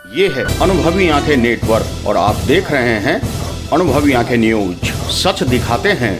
ये है अनुभवी आंखें नेटवर्क और आप देख रहे हैं अनुभवी आंखें न्यूज। सच दिखाते हैं,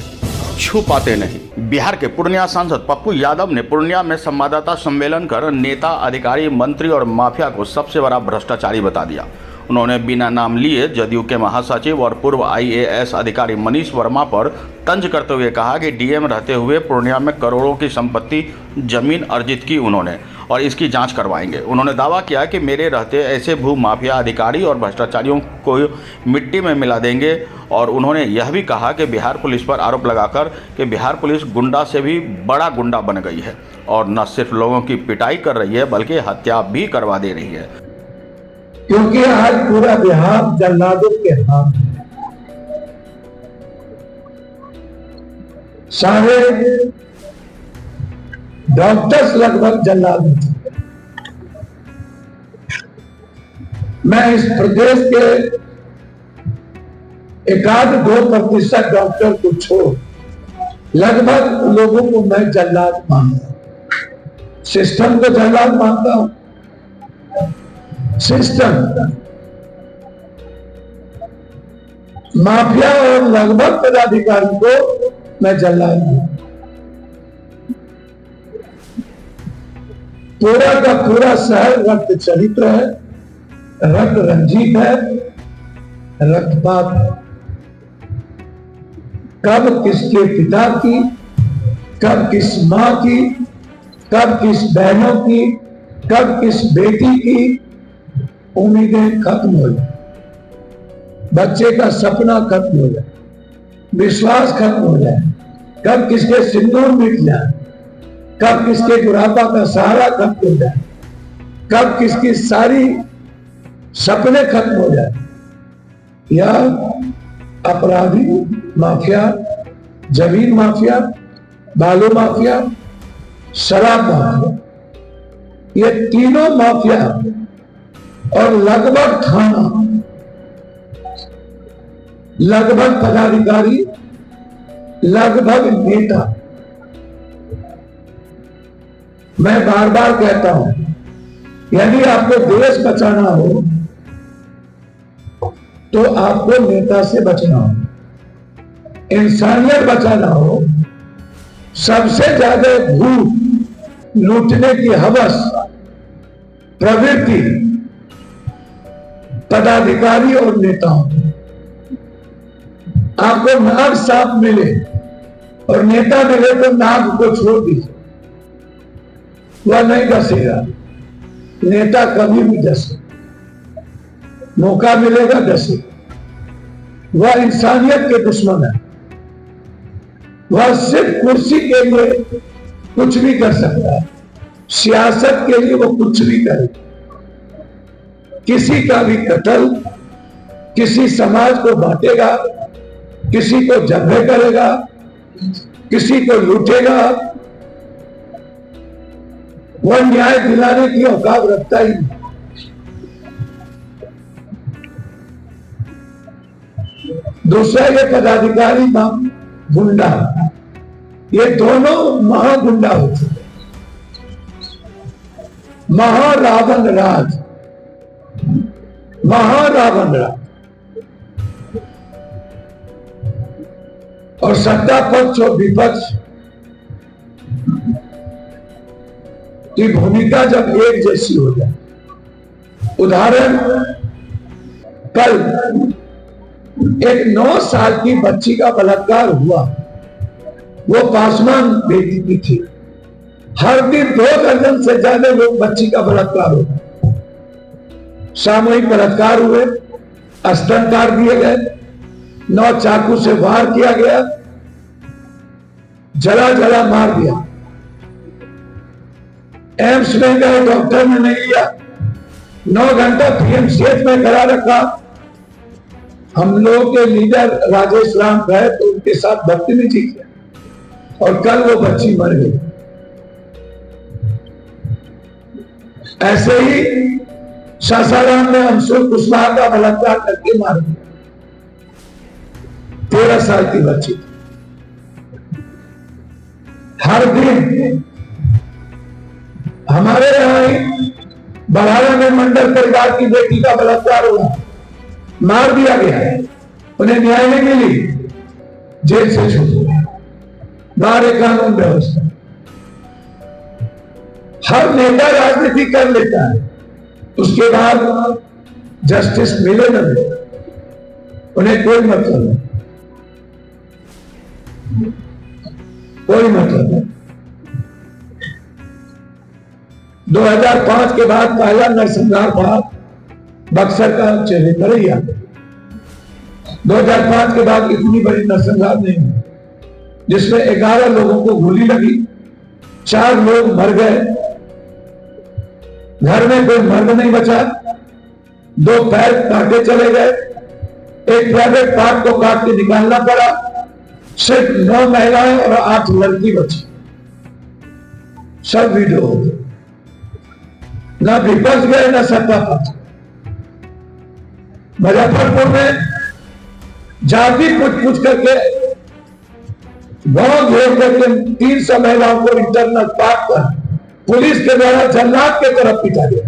छुपाते नहीं। बिहार के पूर्णिया सांसद पप्पू यादव ने पूर्णिया में संवाददाता सम्मेलन कर नेता, अधिकारी, मंत्री और माफिया को सबसे बड़ा भ्रष्टाचारी बता दिया। उन्होंने बिना नाम लिए जदयू के महासचिव और पूर्व IAS अधिकारी मनीष वर्मा पर तंज करते हुए कहा कि डीएम रहते हुए पूर्णिया में करोड़ों की संपत्ति जमीन अर्जित की उन्होंने और इसकी जांच करवाएंगे। उन्होंने दावा किया कि मेरे रहते ऐसे भू माफिया अधिकारी और भ्रष्टाचारियों को मिट्टी में मिला देंगे। और उन्होंने यह भी कहा कि बिहार पुलिस पर आरोप लगाकर कि बिहार पुलिस गुंडा से भी बड़ा गुंडा बन गई है और न सिर्फ लोगों की पिटाई कर रही है बल्कि हत्या भी करवा दे रही है। क्योंकि आज पूरा बिहार जल्लादों के हाथ में, सारे डॉक्टर्स लगभग जल्लाद थे। मैं इस प्रदेश के 1-2% डॉक्टर को छोड़ लगभग लोगों को मैं जल्लाद मानता हूं। सिस्टम को जल्लाद मानता हूं। सिस्टम, माफिया और लगभग पदाधिकारी को मैं जल्लाद हूं। पूरा का पूरा शहर रक्त चरित्र है, रक्त रंजित है, रक्तपात है। कब किसके पिता की, कब किस मां की, कब किस बहनों की, कब किस बेटी की उम्मीदें खत्म हो जाए, बच्चे का सपना खत्म हो जाए, विश्वास खत्म हो जाए, कब किसके सिंदूर मिट जाए, कब किसके बुढ़ापा का सहारा खत्म हो जाए, कब किसकी सारी सपने खत्म हो जाए। या अपराधी माफिया, जमीन माफिया, बालू माफिया, शराब माफिया, ये तीनों माफिया और लगभग थाना, लगभग पदाधिकारी, लगभग नेता। मैं बार बार कहता हूं, यदि आपको देश बचाना हो तो आपको नेता से बचना हो, इंसानियत बचाना हो। सबसे ज्यादा भूख, लूटने की हवस, प्रवृत्ति पदाधिकारी और नेताओं। आपको नाक साफ मिले और नेता मिले तो नाक को छोड़ दीजिए, वह नहीं डसेगा। नेता कभी भी डसे, मौका मिलेगा डसेगा। वह इंसानियत के दुश्मन है। वह सिर्फ कुर्सी के लिए कुछ भी कर सकता है, सियासत के लिए वो कुछ भी करे। किसी का भी कत्ल, किसी समाज को बांटेगा, किसी को जब्बे करेगा, किसी को लूटेगा। वह न्याय दिलाने की औकात रखता ही नहीं। दूसरा ये पदाधिकारी गुंडा, ये दोनों महागुंडा होते हैं। महारावण राज, महारावण राज। और सत्ता पक्ष और विपक्ष की भूमिका जब एक जैसी हो जाए। उदाहरण, कल एक 9 साल की बच्ची का बलात्कार हुआ। वो पासवान बेटी की थी। हर दिन 2 दर्जन से ज्यादा लोग बच्ची का बलात्कार हो, सामूहिक बलात्कार हुए, स्तन काट दिए गए, 9 चाकू से वार किया गया, जला जला मार दिया। एम्स में गए, डॉक्टर ने नहीं लिया, 9 घंटा PMCH में करा रखा। हम लोग के लीडर राजेश राम गए तो उनके साथ बदतमीजी किया और कल वो बच्ची मर गई। ऐसे ही सासाराम में अंशुल कुशवाहा का बलात्कार करके मार दिया, 13 साल की बच्ची। हर दिन हमारे यहाँ बड़ाला में मंडल परिवार की बेटी का बलात्कार हुआ, मार दिया गया, उन्हें न्याय नहीं मिली, जेल से छूटे, बाहर कानून व्यवस्था। हर नेता राजनीति कर लेता है, उसके बाद जस्टिस मिले न मिले उन्हें कोई मतलब नहीं, कोई मतलब नहीं। 2005 के बाद पहला नरसंहार था बक्सर का चेहरे 2005 के बाद इतनी बड़ी नरसंहार नहीं हुई, जिसमें 11 लोगों को गोली लगी, 4 लोग मर गए, घर में कोई मर्द नहीं बचा, 2 पैर काटे चले गए, एक प्राइवेट पार्ट को काट के निकालना पड़ा, सिर्फ 9 महिलाएं और 8 लड़की बची। सब वीडियो हो गए, ना विपक्ष गए ना सत्ता पक्ष। मुजफ्फरपुर में जाति पूछ करके गांव घेर करके 300 महिलाओं को इंटरनल पार्ट पर पुलिस के द्वारा जल्लाद के तरफ पीटा गया,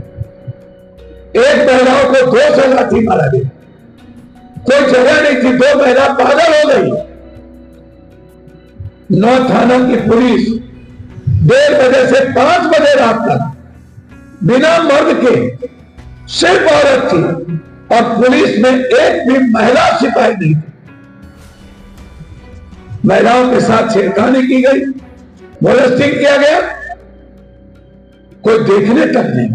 1 महिलाओं को 2 से लाठी मारा गया, कोई जगह नहीं थी, 2 महिला पागल हो गई। 9 थाना की पुलिस 1:30 बजे से 5 बजे रात तक बिना मर्द के सिर्फ औरत थी, और पुलिस में एक भी महिला सिपाही नहीं थी। महिलाओं के साथ छेड़खानी की गई, मोलेस्टिंग किया गया, कोई देखने तक नहीं।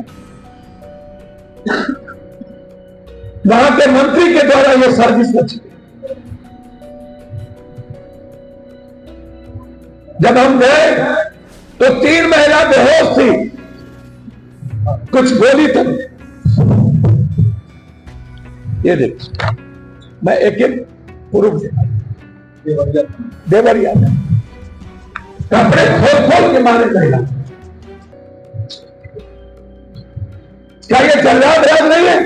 वहां के मंत्री के द्वारा यह साजिश रची। जब हम गए तो 3 महिला बेहोश थी, कुछ बोली तक। ये देखो, मैं एक पुरुष देवरिया में कपड़े खोल के मारे महिला। क्या ये जल्लाद राज नहीं है?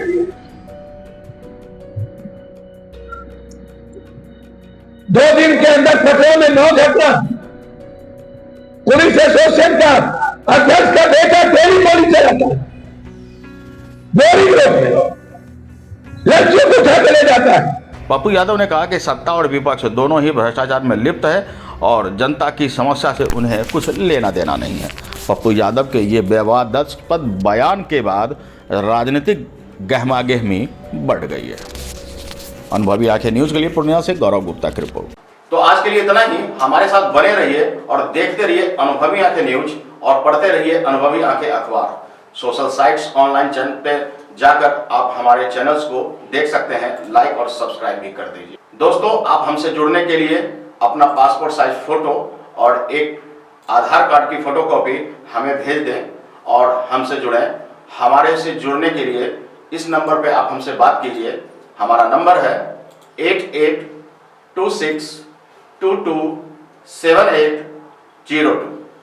दो दिन के अंदर पटना में 9 घटना, पुलिस एसोसिएशन का अध्यक्ष का बेटा डेली बोली चलाता है, बोरिंग रोड लड़कियों को उठा के ले जाता है। पप्पू यादव ने कहा कि सत्ता और विपक्ष दोनों ही भ्रष्टाचार में लिप्त है और जनता की समस्या से उन्हें कुछ लेना देना नहीं है। पप्पू यादव के ये विवादास्पद बयान के बाद राजनीतिक गहमागहमी बढ़ गई है। अनुभवी आंखें न्यूज के लिए पूर्णिया से गौरव गुप्ता की रिपोर्ट। तो आज के लिए इतना ही। हमारे साथ बने रहिए और देखते रहिए अनुभवी आंखें न्यूज और पढ़ते रहिए अनुभवी आंखें अखबार। सोशल साइट्स, ऑनलाइन चैनल पे जाकर आप हमारे चैनल्स को देख सकते हैं, लाइक और सब्सक्राइब भी कर दीजिए। दोस्तों, आप हमसे जुड़ने के लिए अपना पासपोर्ट साइज फोटो और एक आधार कार्ड की फोटोकॉपी हमें भेज दें और हमसे जुड़ें। हमारे से जुड़ने के लिए इस नंबर पे आप हमसे बात कीजिए। हमारा नंबर है 8826227802।